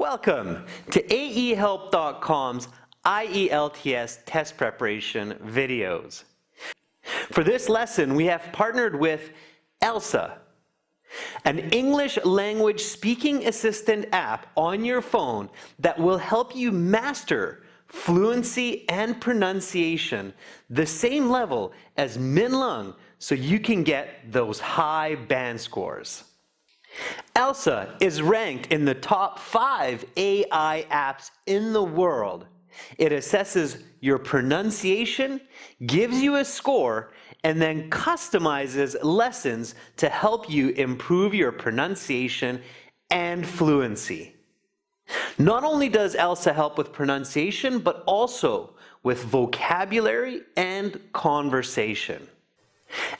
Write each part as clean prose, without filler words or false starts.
Welcome to AEHelp.com's IELTS test preparation videos. For this lesson, we have partnered with Elsa, an English language speaking assistant app on your phone that will help you master fluency and pronunciation the same level as Min Lung so you can get those high band scores. Elsa is ranked in the top 5 AI apps in the world. It assesses your pronunciation, gives you a score, and then customizes lessons to help you improve your pronunciation and fluency. Not only does Elsa help with pronunciation, but also with vocabulary and conversation.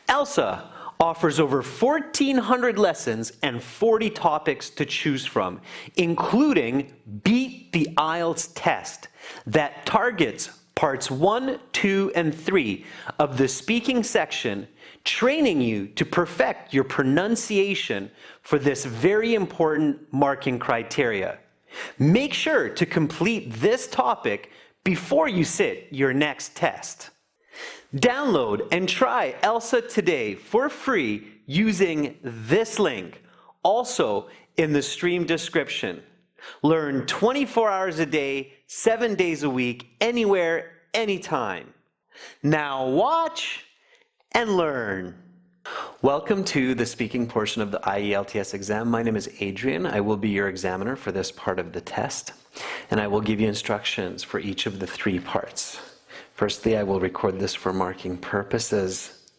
Elsa offers over 1,400 lessons and 40 topics to choose from, including Beat the IELTS test that targets parts 1, 2, and 3 of the speaking section, training you to perfect your pronunciation for this very important marking criteria. Make sure to complete this topic before you sit your next test. Download and try Elsa today for free using this link, also in the stream description. Learn 24 hours a day, 7 days a week, anywhere, anytime. Now watch and learn. Welcome to the speaking portion of the IELTS exam. My name is Adrian. I will be your examiner for this part of the test, and I will give you instructions for each of the 3 parts. Firstly, I will record this for marking purposes.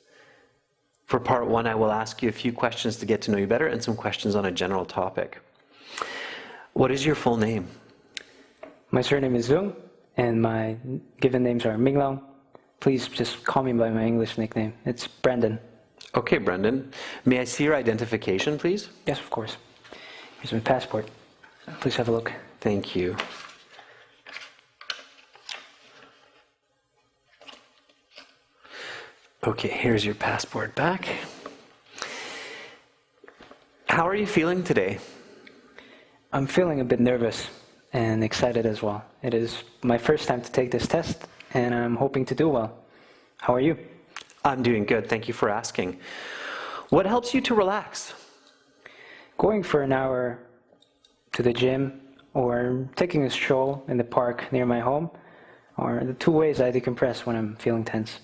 For part 1, I will ask you a few questions to get to know you better and some questions on a general topic. What is your full name? My surname is Zung, and my given names are Minglong. Please just call me by my English nickname. It's Brendan. Okay, Brendan. May I see your identification, please? Yes, of course. Here's my passport. Please have a look. Thank you. Okay, here's your passport back. How are you feeling today? I'm feeling a bit nervous and excited as well. It is my first time to take this test, and I'm hoping to do well. How are you? I'm doing good, thank you for asking. What helps you to relax? Going for an hour to the gym or taking a stroll in the park near my home are the 2 ways I decompress when I'm feeling tense.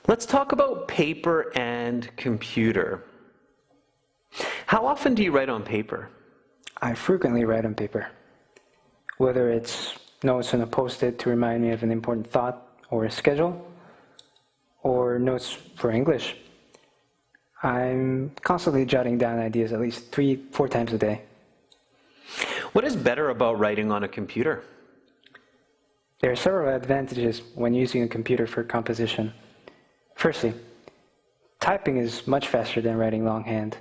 Let's talk about paper and computer. How often do you write on paper? I frequently write on paper, whether it's notes on a post-it to remind me of an important thought or a schedule, or notes for English. I'm constantly jotting down ideas at least 3-4 times a day. What is better about writing on a computer? There are several advantages when using a computer for composition. Firstly, typing is much faster than writing longhand.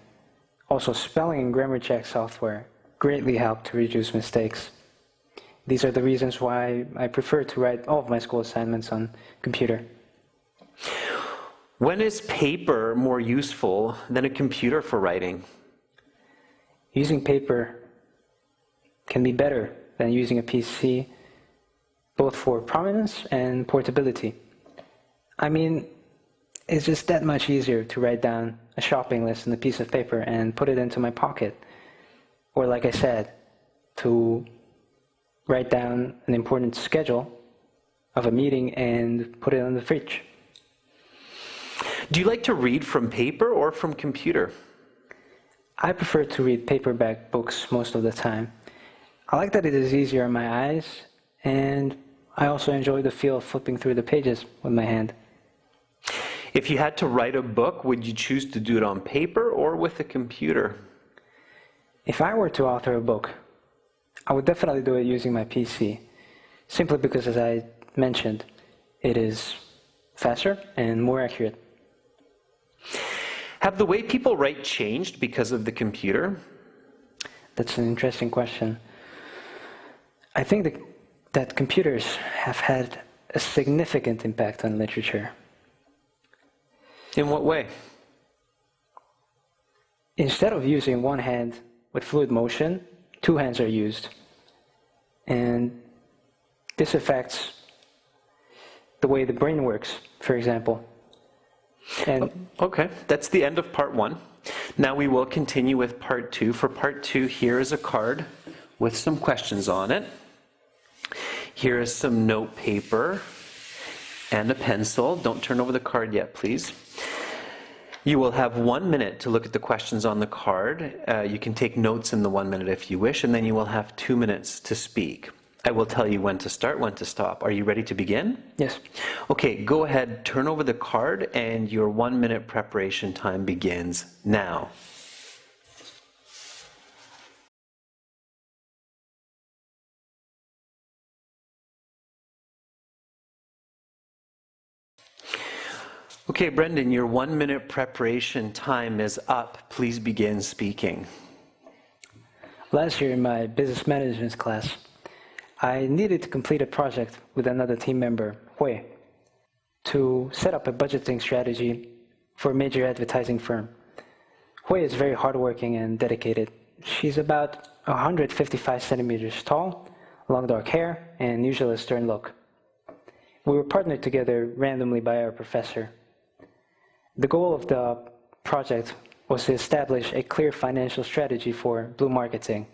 Also, spelling and grammar check software greatly help to reduce mistakes. These are the reasons why I prefer to write all of my school assignments on computer. When is paper more useful than a computer for writing? Using paper can be better than using a PC, both for prominence and portability. I mean, it's just that much easier to write down a shopping list on a piece of paper and put it into my pocket. Or like I said, to write down an important schedule of a meeting and put it on the fridge. Do you like to read from paper or from computer? I prefer to read paperback books most of the time. I like that it is easier on my eyes, and I also enjoy the feel of flipping through the pages with my hand. If you had to write a book, would you choose to do it on paper or with a computer? If I were to author a book, I would definitely do it using my PC, simply because, as I mentioned, it is faster and more accurate. Have the way people write changed because of the computer? That's an interesting question. I think that computers have had a significant impact on literature. In what way? Instead of using one hand with fluid motion, two hands are used. And this affects the way the brain works, for example. And Okay, that's the end of part 1. Now we will continue with part 2. For part 2, here is a card with some questions on it. Here is some note paper and a pencil. Don't turn over the card yet, please. You will have 1 minute to look at the questions on the card. You can take notes in the 1 minute if you wish, and then you will have 2 minutes to speak. I will tell you when to start, when to stop. Are you ready to begin? yes. Okay, go ahead, turn over the card, and your 1 minute preparation time begins now. Okay, Brendan, your 1 minute preparation time is up. Please begin speaking. Last year in my business management class, I needed to complete a project with another team member, Hui, to set up a budgeting strategy for a major advertising firm. Hui is very hardworking and dedicated. She's about 155 centimeters tall, long dark hair, and usually a stern look. We were partnered together randomly by our professor. The goal of the project was to establish a clear financial strategy for blue marketing.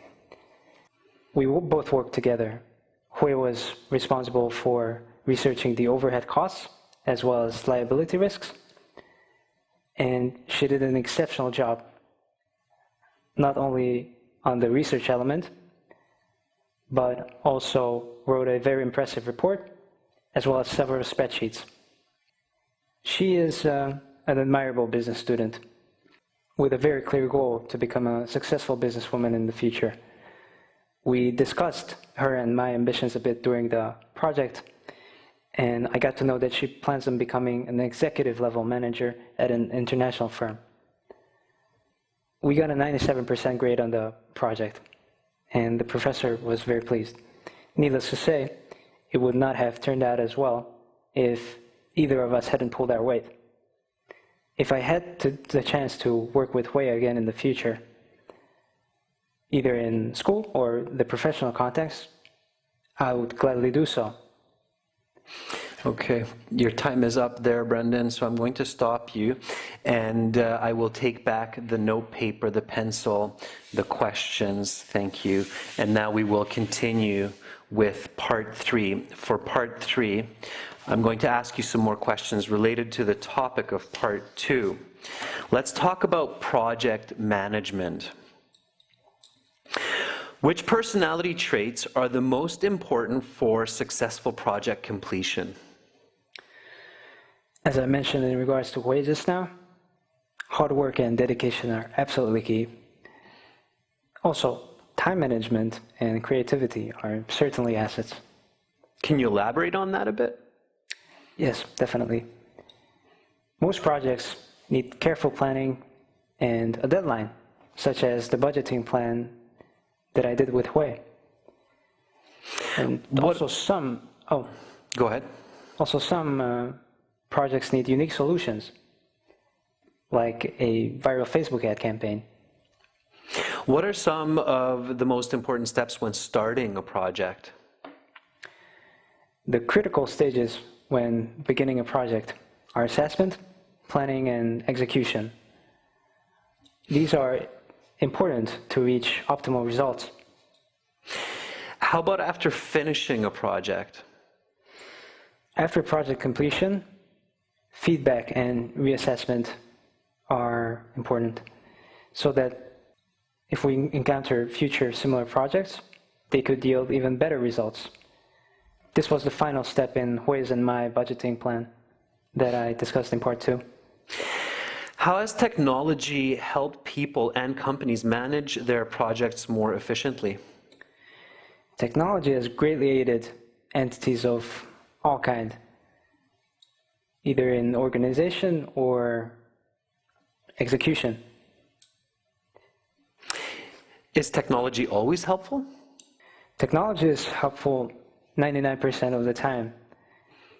We both worked together. Hui was responsible for researching the overhead costs as well as liability risks, and she did an exceptional job, not only on the research element, but also wrote a very impressive report as well as several spreadsheets. She is an admirable business student with a very clear goal to become a successful businesswoman in the future. We discussed her and my ambitions a bit during the project, and I got to know that she plans on becoming an executive level manager at an international firm. We got a 97% grade on the project, and the professor was very pleased. Needless to say, it would not have turned out as well if either of us hadn't pulled our weight. If I had the chance to work with Hui again in the future, either in school or the professional context, I would gladly do so. Okay, your time is up there, Brendan, so I'm going to stop you, and I will take back the note paper, the pencil, the questions. Thank you. And now we will continue with part 3. For part 3, I'm going to ask you some more questions related to the topic of part 2. Let's talk about project management. Which personality traits are the most important for successful project completion? As I mentioned in regards to Hui just now, hard work and dedication are absolutely key. Also, time management and creativity are certainly assets. Can you elaborate on that a bit? Yes, definitely. Most projects need careful planning and a deadline, such as the budgeting plan that I did with Hui. And also Go ahead. Also some projects need unique solutions, like a viral Facebook ad campaign. What are some of the most important steps when starting a project? The critical stages when beginning a project are assessment, planning, and execution. These are important to reach optimal results. How about after finishing a project? After project completion, feedback and reassessment are important, so that if we encounter future similar projects, they could yield even better results. This was the final step in Hui's and my budgeting plan that I discussed in part 2. How has technology helped people and companies manage their projects more efficiently? Technology has greatly aided entities of all kinds, either in organization or execution. Is technology always helpful? Technology is helpful 99% of the time,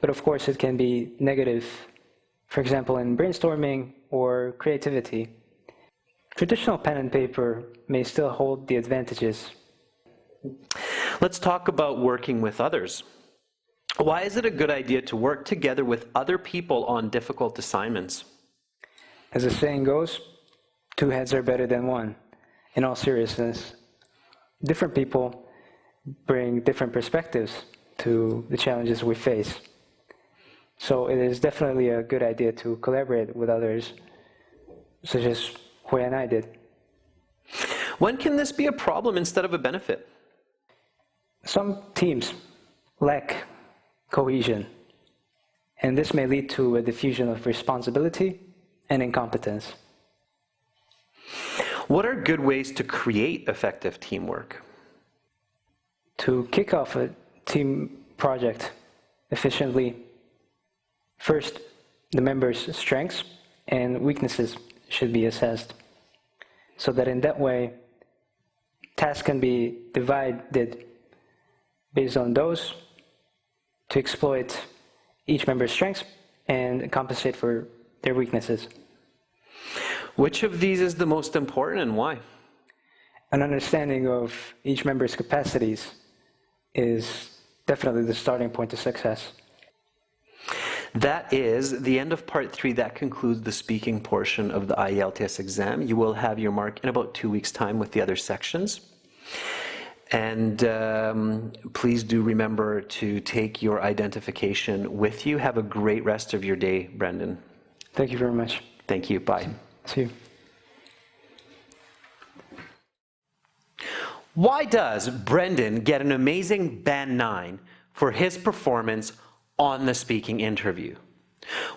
but of course it can be negative, for example in brainstorming or creativity. Traditional pen and paper may still hold the advantages Let's talk about working with others. Why is it a good idea to work together with other people on difficult assignments? As the saying goes, two heads are better than one. In all seriousness, different people bring different perspectives to the challenges we face. So it is definitely a good idea to collaborate with others, such as Hui and I did. When can this be a problem instead of a benefit? Some teams lack cohesion, and this may lead to a diffusion of responsibility and incompetence. What are good ways to create effective teamwork? To kick off a team project efficiently, first, the members' strengths and weaknesses should be assessed, so that in that way, tasks can be divided based on those to exploit each member's strengths and compensate for their weaknesses. Which of these is the most important and why? An understanding of each member's capacities is definitely the starting point to success. That is the end of part 3. That concludes the speaking portion of the IELTS exam. You will have your mark in about 2 weeks' time with the other sections. And please do remember to take your identification with you. Have a great rest of your day, Brendan. Thank you very much. Thank you. Bye. See you. Why does Brendan get an amazing band 9 for his performance on the speaking interview?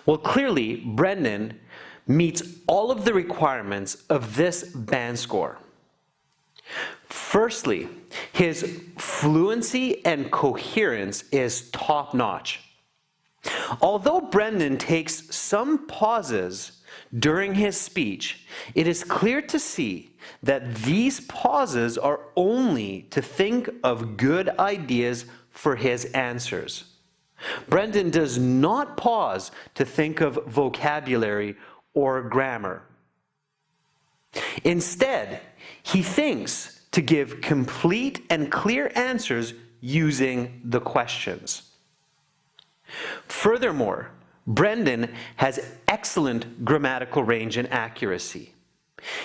Well, clearly, Brendan meets all of the requirements of this band score. Firstly, his fluency and coherence is top-notch. Although Brendan takes some pauses during his speech, it is clear to see that these pauses are only to think of good ideas for his answers. Brendan does not pause to think of vocabulary or grammar. Instead, he thinks to give complete and clear answers using the questions. Furthermore, Brendan has excellent grammatical range and accuracy.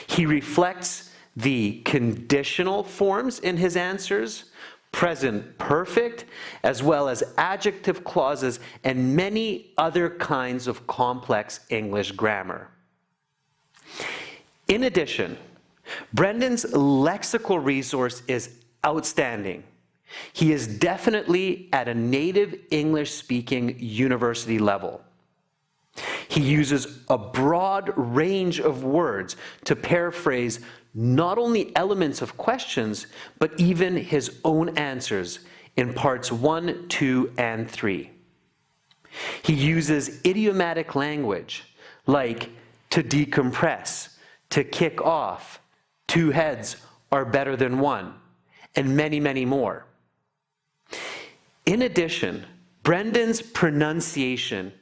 He reflects the conditional forms in his answers, present perfect, as well as adjective clauses and many other kinds of complex English grammar. In addition, Brendan's lexical resource is outstanding. He is definitely at a native English-speaking university level. He uses a broad range of words to paraphrase not only elements of questions, but even his own answers in parts 1, 2, and 3. He uses idiomatic language like to decompress, to kick off, two heads are better than one, and many, many more. In addition, Brendan's pronunciation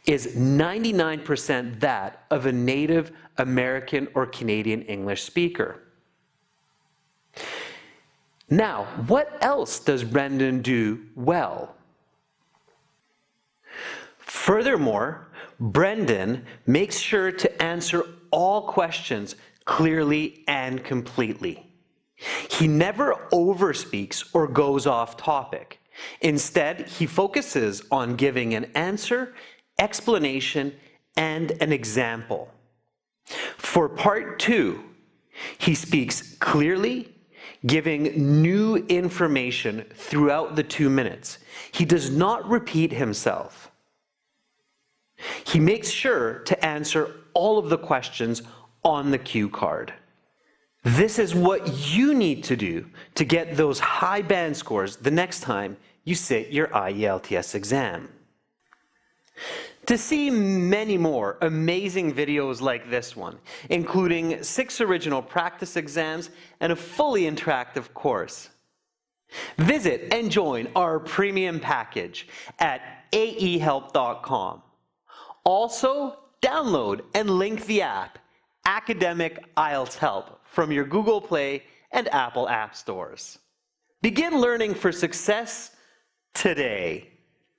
is 99% that of a native American or Canadian English speaker. Now, what else does Brendan do well? Furthermore, Brendan makes sure to answer all questions clearly and completely. He never overspeaks or goes off topic. Instead, he focuses on giving an answer, explanation, and an example. For part 2, he speaks clearly, giving new information throughout the 2 minutes. He does not repeat himself. He makes sure to answer all of the questions on the cue card. This is what you need to do to get those high band scores the next time you sit your IELTS exam. To see many more amazing videos like this one, including 6 original practice exams and a fully interactive course, visit and join our premium package at aehelp.com. Also, download and link the app Academic IELTS Help from your Google Play and Apple App Stores. Begin learning for success today.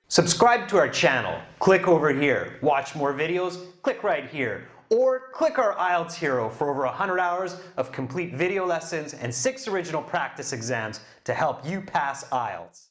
Subscribe to our channel. Click over here. Watch more videos. Click right here. Or click our IELTS Hero for over 100 hours of complete video lessons and 6 original practice exams to help you pass IELTS.